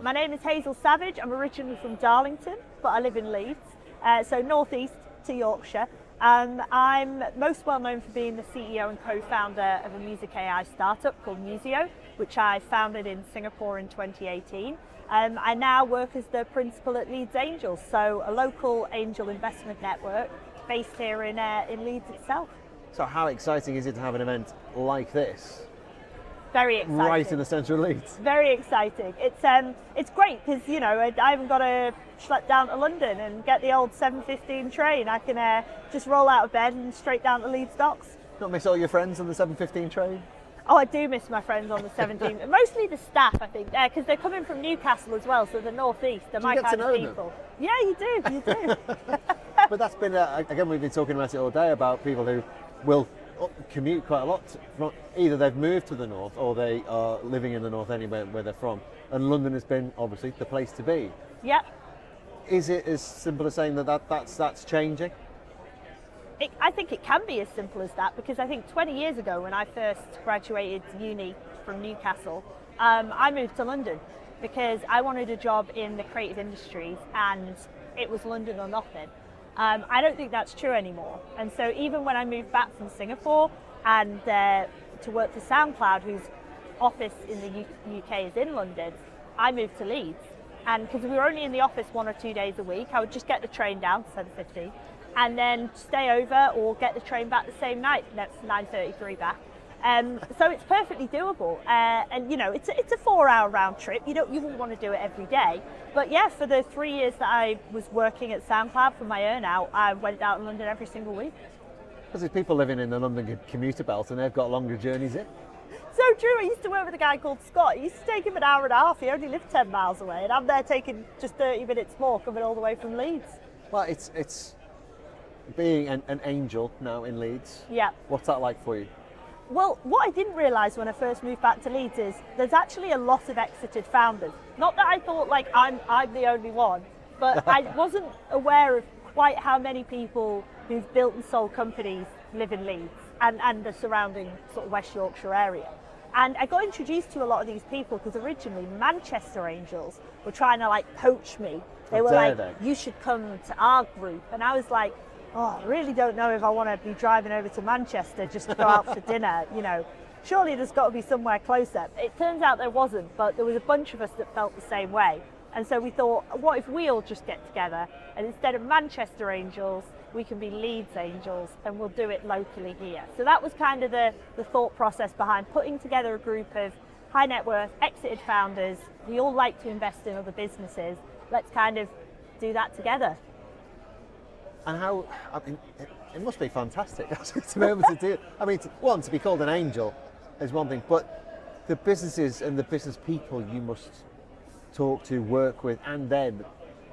my name is Hazel Savage. I'm originally from Darlington, but I live in Leeds, so northeast to Yorkshire. I'm most well known for being the CEO and co-founder of a music AI startup called Museo, which I founded in Singapore in 2018. I now work as the principal at Leeds Angels, so a local angel investment network based here in Leeds itself. So how exciting is it to have an event like this? Very exciting. Right in the centre of Leeds. Very exciting. It's great because, you know, I haven't got to schlep down to London and get the old 7:15 train. I can just roll out of bed and straight down to Leeds docks. Not miss all your friends on the 7:15 train? Oh, I do miss my friends on the 17. Mostly the staff, I think, because they're coming from Newcastle as well, so the northeast. They're my kind of people. Yeah, you do. But that's been, again, we've been talking about it all day about people who will commute quite a lot. Either they've moved to the north or they are living in the north anywhere where they're from. And London has been, obviously, the place to be. Yeah. Is it as simple as saying that's changing? I think it can be as simple as that, because I think 20 years ago when I first graduated uni from Newcastle, I moved to London because I wanted a job in the creative industries and it was London or nothing. I don't think that's true anymore. And so even when I moved back from Singapore and to work for SoundCloud, whose office in the UK is in London, I moved to Leeds. And because we were only in the office 1 or 2 days a week, I would just get the train down to 7:50 and then stay over or get the train back the same night. That's 9:33 back. So it's perfectly doable. And you know, it's a 4-hour round trip. You wouldn't want to do it every day. But yeah, for the 3 years that I was working at SoundCloud for my earnout, I went out in London every single week. Because there's people living in the London commuter belt and they've got longer journeys in. So true. I used to work with a guy called Scott. He used to take him an hour and a half. He only lived 10 miles away, and I'm there taking just 30 minutes more, coming all the way from Leeds. Well, it's being an angel now in Leeds. Yeah. What's that like for you? Well, what I didn't realise when I first moved back to Leeds is there's actually a lot of exited founders. Not that I thought like I'm the only one, but I wasn't aware of quite how many people who've built and sold companies live in Leeds and the surrounding sort of West Yorkshire area. And I got introduced to a lot of these people because originally Manchester Angels were trying to like poach me. They were like, you should come to our group. And I was like, oh, I really don't know if I want to be driving over to Manchester just to go out for dinner. You know, surely there's got to be somewhere closer. It turns out there wasn't, but there was a bunch of us that felt the same way. And so we thought, what if we all just get together and instead of Manchester Angels, we can be Leeds Angels and we'll do it locally here. So that was kind of the thought process behind putting together a group of high net worth, exited founders. We all like to invest in other businesses. Let's kind of do that together. And how, I mean, it must be fantastic to be able to do it. I mean, to be called an angel is one thing, but the businesses and the business people you must talk to, work with, and then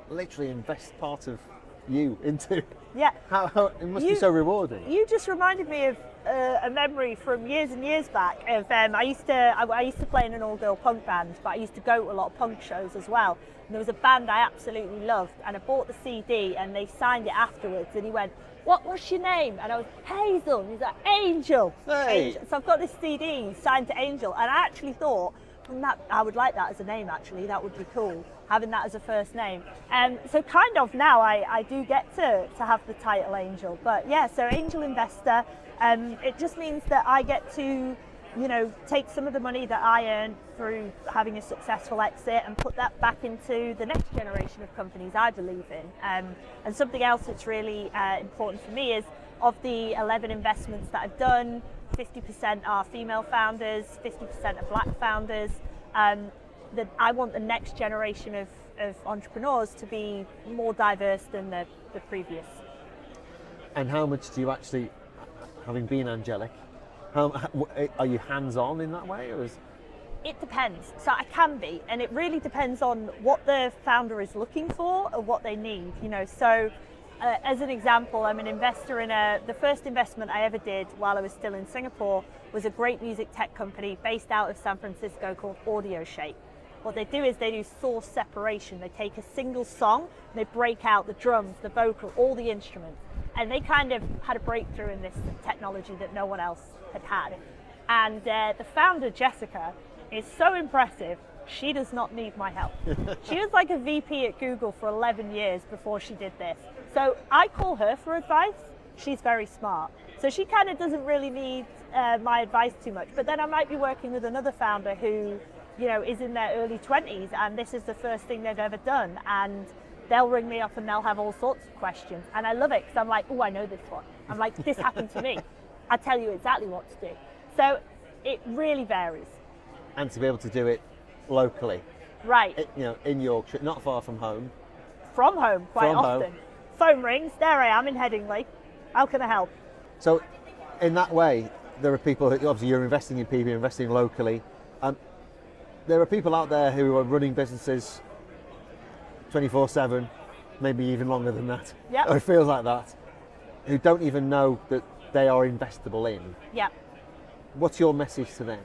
literally invest part of you into. Yeah. How it must be so rewarding. You just reminded me of a memory from years and years back of I used to play in an all-girl punk band, but I used to go to a lot of punk shows as well. And there was a band I absolutely loved, and I bought the CD, and they signed it afterwards. And he went, "What's your name?" And I was Hazel. And he's like, "Angel." Hey. Angel. So I've got this CD signed to Angel, and I actually thought, I would like that as a name. Actually, that would be cool, having that as a first name. So kind of now I do get to have the title Angel. But yeah, so Angel Investor. It just means that I get to, you know, take some of the money that I earn through having a successful exit and put that back into the next generation of companies I believe in. And something else that's really important for me is of the 11 investments that I've done, 50% are female founders, 50% are black founders. That I want the next generation of entrepreneurs to be more diverse than the previous. And how much do you actually, having been angelic, are you hands-on in that way, or is? It depends. So I can be, and it really depends on what the founder is looking for or what they need. You know, so as an example, I'm an investor in the first investment I ever did while I was still in Singapore was a great music tech company based out of San Francisco called Audio Shape. What they do is they do source separation. They take a single song, and they break out the drums, the vocal, all the instruments. And they kind of had a breakthrough in this technology that no one else had had. And the founder, Jessica, is so impressive. she does not need my help. She was like a VP at Google for 11 years before she did this. So I call her for advice. She's very smart. So she kind of doesn't really need my advice too much. But then I might be working with another founder who, you know, is in their early 20s and this is the first thing they've ever done. And they'll ring me up and they'll have all sorts of questions. And I love it because I'm like, oh, I know this one. I'm like, this happened to me. I tell you exactly what to do. So it really varies. And to be able to do it locally. Right. You know, in Yorkshire, not far from home. From home, quite From often. home. Phone rings, there I am in Headingley. How can I help? So in that way, there are people who, obviously you're investing in people, you're investing locally. There are people out there who are running businesses 24/7, maybe even longer than that. Yep. Or it feels like that, who don't even know that they are investable in. Yeah. What's your message to them?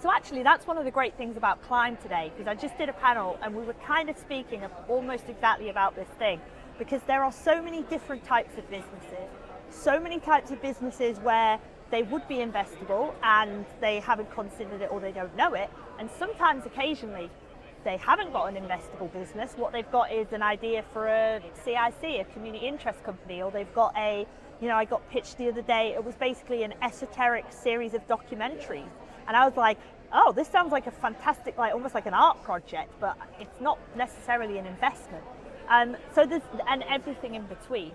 So actually, that's one of the great things about Climb today, because I just did a panel and we were kind of speaking almost exactly about this thing, because there are so many different types of businesses, so many types of businesses where they would be investable and they haven't considered it or they don't know it, and sometimes occasionally they haven't got an investable business. What they've got is an idea for a CIC, a community interest company, or they've got I got pitched the other day, it was basically an esoteric series of documentaries. And I was like, oh, this sounds like a fantastic, like almost like an art project, but it's not necessarily an investment. So there's, and everything in between.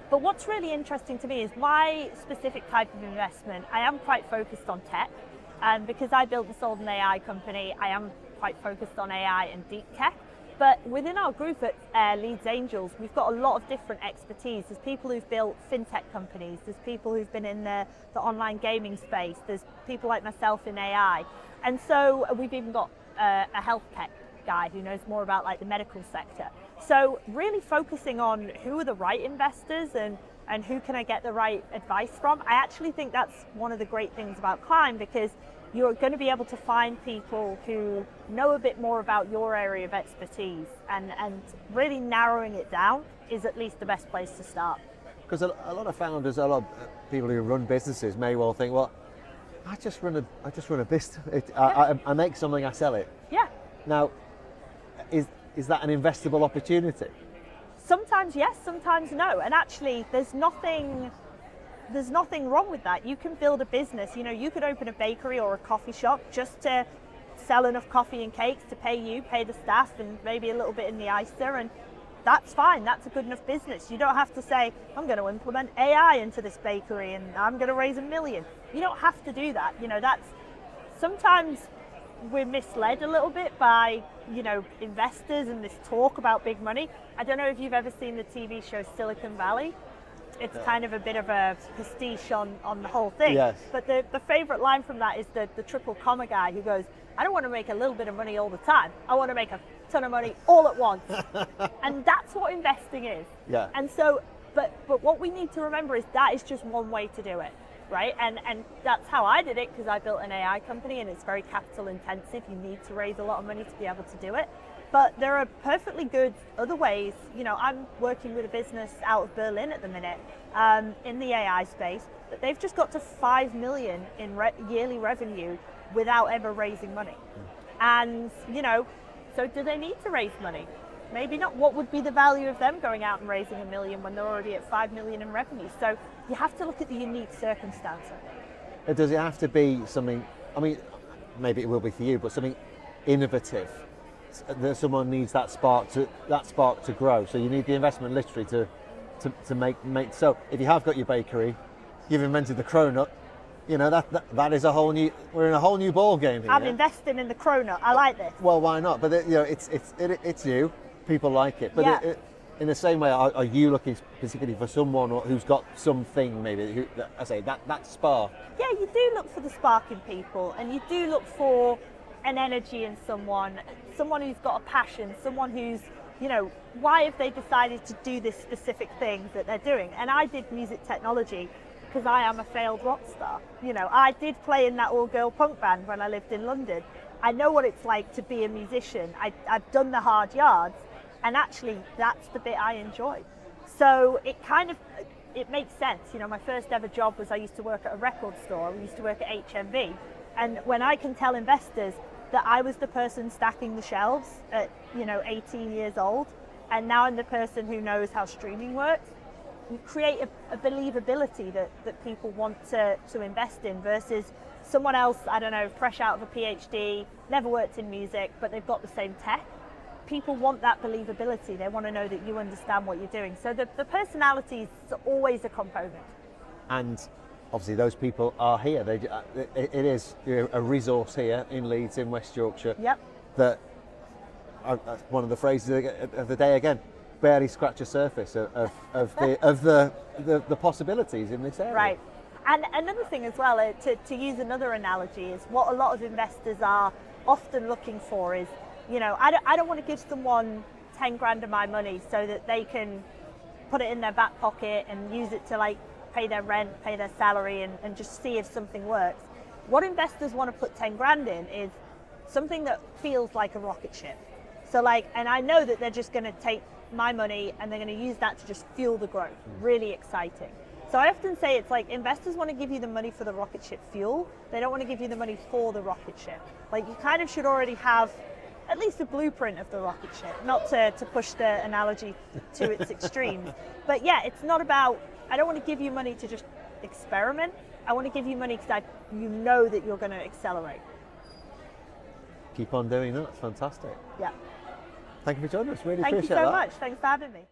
But what's really interesting to me is my specific type of investment. I am quite focused on tech, and because I built and sold an AI company, I am quite focused on AI and deep tech. But within our group at Leeds Angels, we've got a lot of different expertise. There's people who've built fintech companies, there's people who've been in the online gaming space, there's people like myself in AI. And so we've even got a health tech guy who knows more about like the medical sector. So really focusing on who are the right investors and who can I get the right advice from. I actually think that's one of the great things about Climb, because you're going to be able to find people who know a bit more about your area of expertise, and really narrowing it down is at least the best place to start. Because a lot of founders, a lot of people who run businesses may well think, well, I just run a business. I make something, I sell it. Yeah. Now, is that an investable opportunity? Sometimes yes, sometimes no. And actually, there's nothing wrong with that. You can build a business. You know, you could open a bakery or a coffee shop just to sell enough coffee and cakes to pay the staff, and maybe a little bit in the ISA, and that's fine. That's a good enough business. You don't have to say, I'm going to implement AI into this bakery and I'm going to raise $1 million. You don't have to do that. You know, that's sometimes we're misled a little bit by, you know, investors and this talk about big money. I don't know if you've ever seen the TV show Silicon Valley. It's kind of a bit of a pastiche on the whole thing. Yes. But the favorite line from that is the triple comma guy who goes, I don't want to make a little bit of money all the time. I want to make a ton of money all at once. And that's what investing is. Yeah. And so, but what we need to remember is that is just one way to do it, right? And that's how I did it, because I built an AI company and it's very capital intensive. You need to raise a lot of money to be able to do it. But there are perfectly good other ways. You know, I'm working with a business out of Berlin at the minute in the AI space, but they've just got to 5 million in yearly revenue without ever raising money. And, you know, so do they need to raise money? Maybe not. What would be the value of them going out and raising $1 million when they're already at 5 million in revenue? So you have to look at the unique circumstance, I think. Does it have to be something, I mean, maybe it will be for you, but something innovative? That someone needs that spark to grow. So you need the investment literally to make. So if you have got your bakery, you've invented the cronut. You know that is a whole new. We're in a whole new ball game here. I'm investing in the cronut. I like this. Well, why not? But you know, it's you. People like it. But Yeah. In the same way, are you looking specifically for someone who's got something maybe? That spark. Yeah, you do look for the spark in people, and you do look for an energy in someone who's got a passion, someone who's, you know, why have they decided to do this specific thing that they're doing? And I did music technology because I am a failed rock star. You know, I did play in that all-girl punk band when I lived in London. I know what it's like to be a musician. I've done the hard yards, and actually that's the bit I enjoy. So it makes sense. You know, my first ever job was I used to work at a record store. We used to work at HMV. And when I can tell investors, that I was the person stacking the shelves at 18 years old, and now I'm the person who knows how streaming works. You create a believability that people want to invest in versus someone else, I don't know, fresh out of a PhD, never worked in music, but they've got the same tech. People want that believability. They want to know that you understand what you're doing. So the personality is always a component. And obviously those people are here. It is a resource here in Leeds, in West Yorkshire. Yep. That's one of the phrases of the day again. Barely scratch the surface of the possibilities in this area. Right. And another thing as well, to use another analogy, is what a lot of investors are often looking for is, I don't want to give someone 10 grand of my money so that they can put it in their back pocket and use it to pay their rent, pay their salary, and just see if something works. What investors want to put 10 grand in is something that feels like a rocket ship. So and I know that they're just going to take my money and they're going to use that to just fuel the growth. Really exciting. So I often say it's like investors want to give you the money for the rocket ship fuel. They don't want to give you the money for the rocket ship. You kind of should already have at least a blueprint of the rocket ship, not to push the analogy to its extremes. But yeah, it's not about, I don't want to give you money to just experiment. I want to give you money because you know that you're going to accelerate. Keep on doing that. It's fantastic. Yeah. Thank you for joining us. Really Thank appreciate you so that. much. Thanks for having me.